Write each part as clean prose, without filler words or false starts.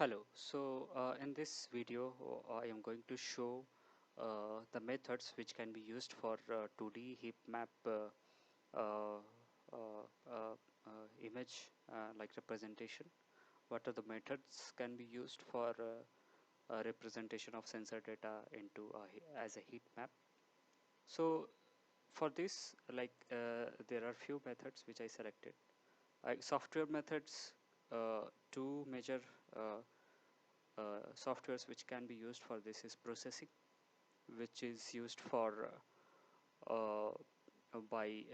Hello. In this video, I am going to show the methods which can be used for 2D heap map uh, uh, uh, image like representation. What are the methods can be used for representation of sensor data into as a heat map? So for this, there are few methods which I selected. Software methods, two major uh, softwares which can be used for this is processing, which is used for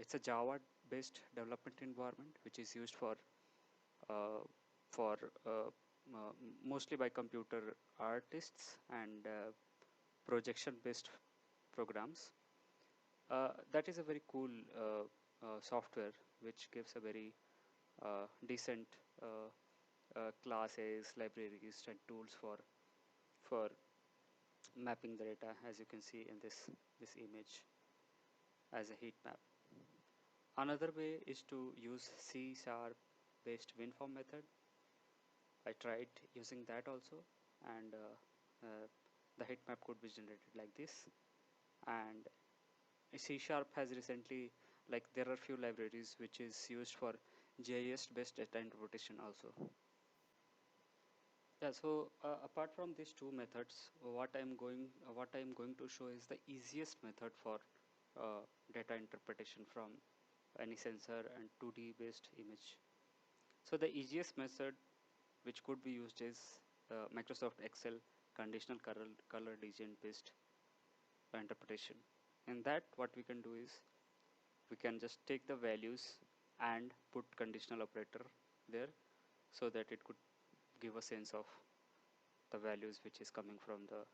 it's a Java based development environment which is used uh, for uh, mostly by computer artists and projection based programs. That is a very cool software which gives a very decent classes, libraries and tools for mapping the data, as you can see in this image as a heat map. Another way is to use C# based WinForm method. I tried using that also, and the heat map could be generated like this. And C# has recently, like, there are few libraries which is used for GIS based data interpretation also. Yeah, so apart from these two methods, what I'm going to show is the easiest method for data interpretation from any sensor and 2D based image. So the easiest method which could be used is Microsoft Excel conditional color region based interpretation. In that, what we can do is we can just take the values and put conditional operator there so that it could give a sense of the values which is coming from the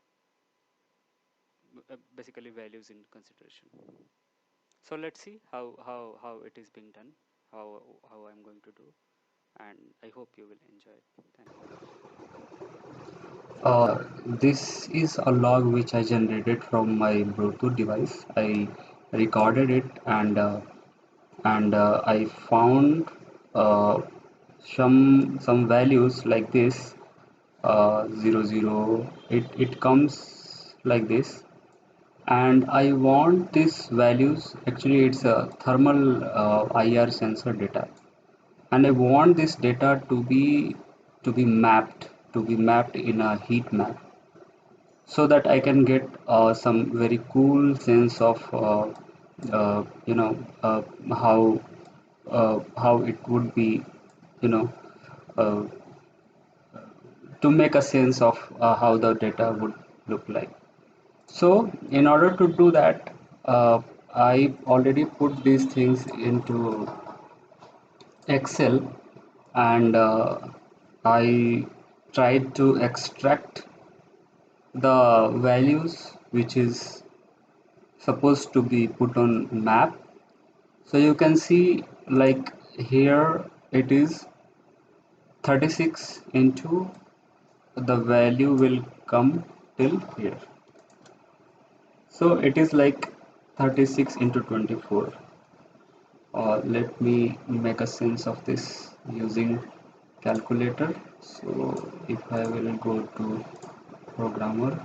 basically values in consideration. So let's see how it is being done, how I'm going to do, and I hope you will enjoy it. Thank This is a log which I generated from my Bluetooth device. I recorded it and I found uh, some values like this 00. It comes like this, and I want these values. Actually, it's a thermal IR sensor data, and I want this data to be mapped in a heat map so that I can get some very cool sense of you know how it would be, you know uh, to make a sense of how the data would look like. So in order to do that, I already put these things into Excel, and I tried to extract the values which is supposed to be put on map. So you can see, like, here it is 36 into the value will come till here. So it is like 36 into 24. Let me make a sense of this using calculator. So if I will go to programmer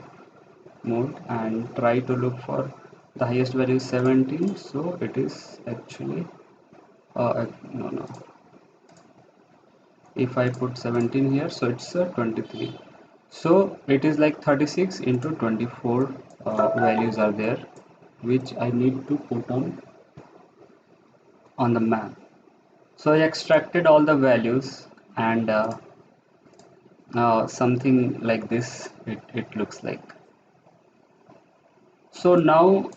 mode and try to look for the highest value is 17, so it is actually no, if I put 17 here, so it's 23. So it is like 36 into 24 values are there, which I need to put on the map. So I extracted all the values, and something like this it looks like. So now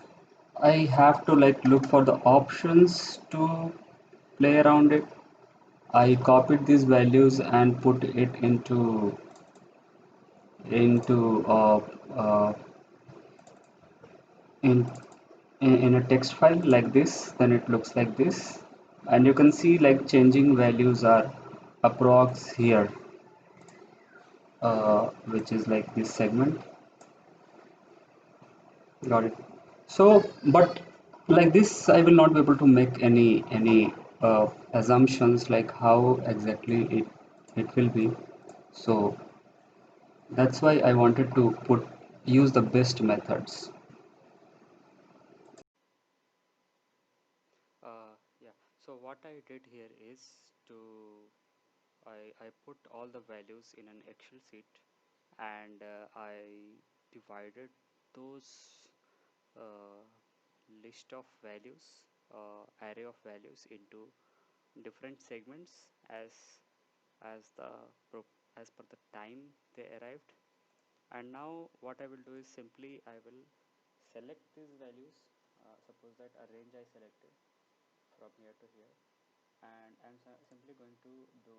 I have to, like, look for the options to play around it. I copied these values and put it into in in a text file like this. Then it looks like this, and you can see, like, changing values are approx here, which is like this segment. Got it. So but like this, I will not be able to make any assumptions like how exactly it will be. So That's why I wanted to use the best methods. Yeah, so what I did here is to I put all the values in an Excel sheet, and I divided those uh, list of values, array of values, into different segments as the as per the time they arrived. And now what I will do is simply I will select these values. Suppose that a range I selected from here to here, and I'm simply going to do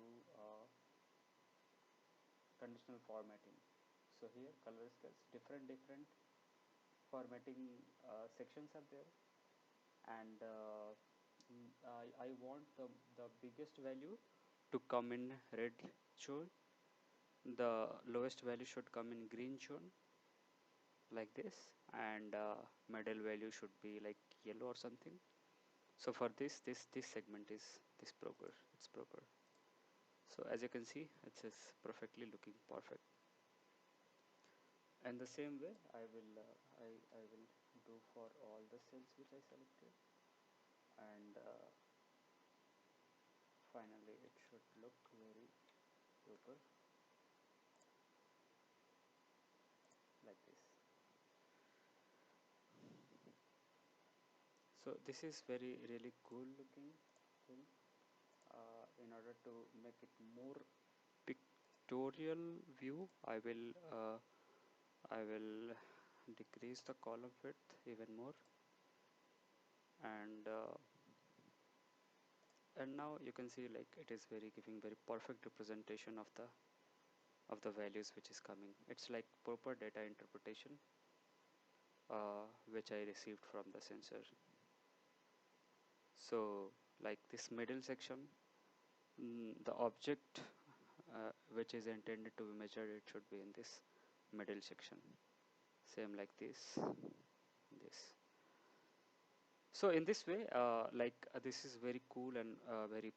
conditional formatting. So here color scales, different formatting sections are there, and I want the biggest value to come in red zone, the lowest value should come in green zone, like this, and middle value should be like yellow or something. So for this segment is this proper, it's proper. So as you can see, it is perfectly looking perfect. And the same way I will do for all the cells which I selected, and finally it should look very proper, like this. So this is very really cool looking thing. In order to make it more pictorial view, I will decrease the column width even more, and now you can see like it is very giving very perfect representation of the values which is coming. It's like proper data interpretation which I received from the sensor. So like this middle section, the object which is intended to be measured, it should be in this middle section. Same like this. So in this way, this is very cool and very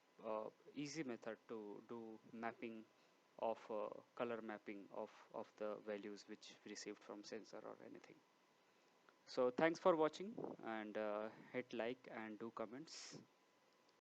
easy method to do mapping of color mapping of the values which we received from sensor or anything. So thanks for watching, and hit like and do comments.